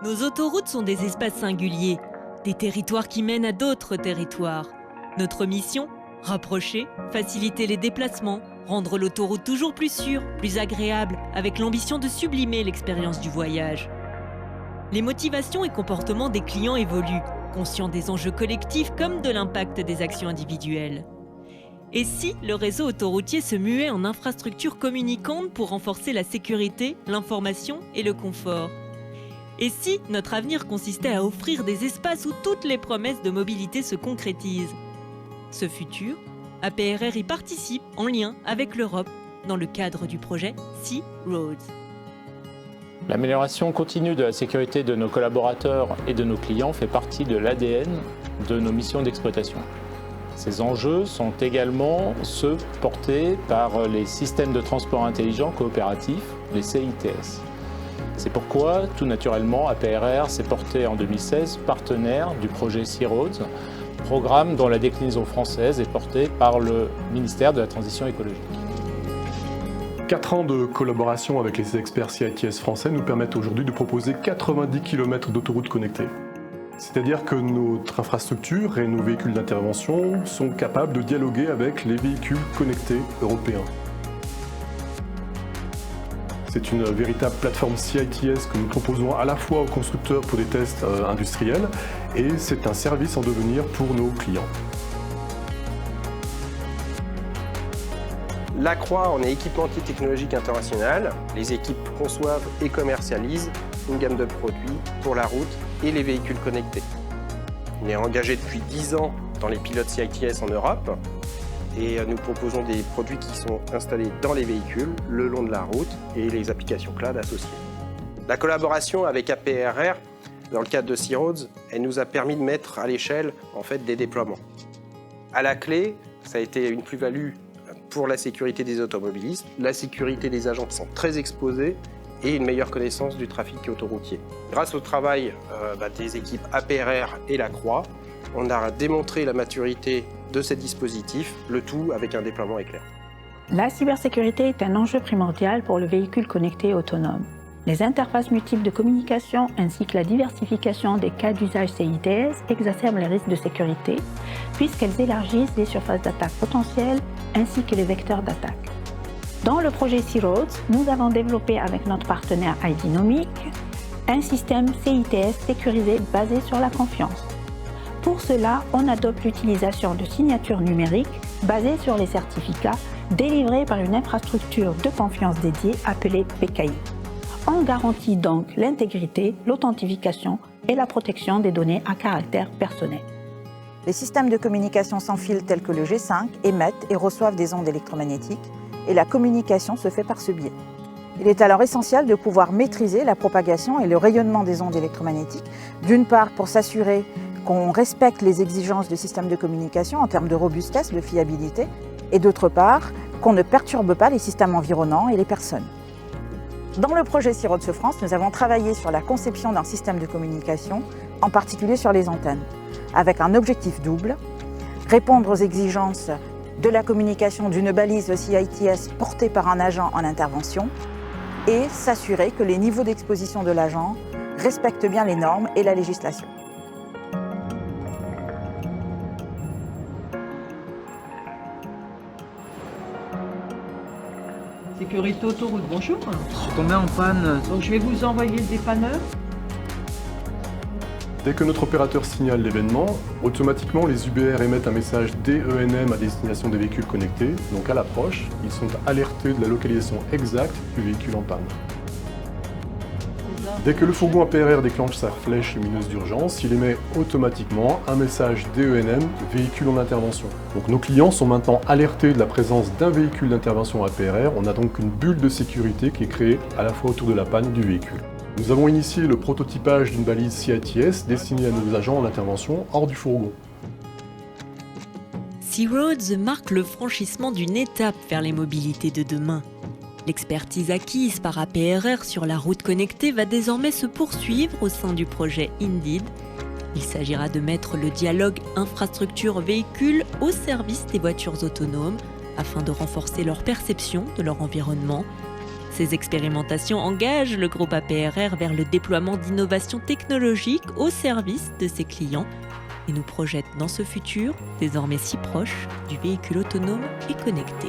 Nos autoroutes sont des espaces singuliers, des territoires qui mènent à d'autres territoires. Notre mission ? Rapprocher, faciliter les déplacements, rendre l'autoroute toujours plus sûre, plus agréable, avec l'ambition de sublimer l'expérience du voyage. Les motivations et comportements des clients évoluent, conscients des enjeux collectifs comme de l'impact des actions individuelles. Et si le réseau autoroutier se muait en infrastructure communicante pour renforcer la sécurité, l'information et le confort ? Et si notre avenir consistait à offrir des espaces où toutes les promesses de mobilité se concrétisent ? Ce futur, APRR y participe en lien avec l'Europe dans le cadre du projet Sea Roads. L'amélioration continue de la sécurité de nos collaborateurs et de nos clients fait partie de l'ADN de nos missions d'exploitation. Ces enjeux sont également ceux portés par les systèmes de transport intelligent coopératifs, les CITS. C'est pourquoi, tout naturellement, APRR s'est porté en 2016 partenaire du projet Sea Roads, programme dont la déclinaison française est portée par le ministère de la Transition écologique. 4 ans de collaboration avec les experts CITS français nous permettent aujourd'hui de proposer 90 km d'autoroutes connectées. C'est-à-dire que notre infrastructure et nos véhicules d'intervention sont capables de dialoguer avec les véhicules connectés européens. C'est une véritable plateforme CITS que nous proposons à la fois aux constructeurs pour des tests industriels et c'est un service en devenir pour nos clients. La Croix, on est équipementier technologique international. Les équipes conçoivent et commercialisent une gamme de produits pour la route et les véhicules connectés. On est engagé depuis 10 ans dans les pilotes CITS en Europe et nous proposons des produits qui sont installés dans les véhicules, le long de la route et les applications cloud associées. La collaboration avec APRR, dans le cadre de Sea Roads, elle nous a permis de mettre à l'échelle des déploiements. À la clé, ça a été une plus-value pour la sécurité des automobilistes, la sécurité des agents qui sont très exposés et une meilleure connaissance du trafic autoroutier. Grâce au travail des équipes APRR et la Croix, on a démontré la maturité de ces dispositifs, le tout avec un déploiement éclair. La cybersécurité est un enjeu primordial pour le véhicule connecté autonome. Les interfaces multiples de communication ainsi que la diversification des cas d'usage CITS exacerbent les risques de sécurité puisqu'elles élargissent les surfaces d'attaque potentielles ainsi que les vecteurs d'attaque. Dans le projet Sea Roads, nous avons développé avec notre partenaire iDynamic un système CITS sécurisé basé sur la confiance. Pour cela, on adopte l'utilisation de signatures numériques basées sur les certificats délivrés par une infrastructure de confiance dédiée appelée PKI. On garantit donc l'intégrité, l'authentification et la protection des données à caractère personnel. Les systèmes de communication sans fil tels que le G5 émettent et reçoivent des ondes électromagnétiques et la communication se fait par ce biais. Il est alors essentiel de pouvoir maîtriser la propagation et le rayonnement des ondes électromagnétiques, d'une part pour s'assurer qu'on respecte les exigences du système de communication en termes de robustesse, de fiabilité, et d'autre part qu'on ne perturbe pas les systèmes environnants et les personnes. Dans le projet Sea Roads France, nous avons travaillé sur la conception d'un système de communication, en particulier sur les antennes, avec un objectif double, répondre aux exigences de la communication d'une balise CITS portée par un agent en intervention et s'assurer que les niveaux d'exposition de l'agent respectent bien les normes et la législation. Sécurité autoroute, bonjour. Je suis tombé en panne. Donc je vais vous envoyer le dépanneur. Dès que notre opérateur signale l'événement, automatiquement les UBR émettent un message DENM à destination des véhicules connectés. Donc à l'approche, ils sont alertés de la localisation exacte du véhicule en panne. Dès que le fourgon APRR déclenche sa flèche lumineuse d'urgence, il émet automatiquement un message DENM, véhicule en intervention. Donc nos clients sont maintenant alertés de la présence d'un véhicule d'intervention APRR. On a donc une bulle de sécurité qui est créée à la fois autour de la panne du véhicule. Nous avons initié le prototypage d'une balise CITS destinée à nos agents en intervention hors du fourgon. Sea Roads marque le franchissement d'une étape vers les mobilités de demain. L'expertise acquise par APRR sur la route connectée va désormais se poursuivre au sein du projet Indeed. Il s'agira de mettre le dialogue infrastructure-véhicule au service des voitures autonomes afin de renforcer leur perception de leur environnement. Ces expérimentations engagent le groupe APRR vers le déploiement d'innovations technologiques au service de ses clients et nous projettent dans ce futur, désormais si proche, du véhicule autonome et connecté.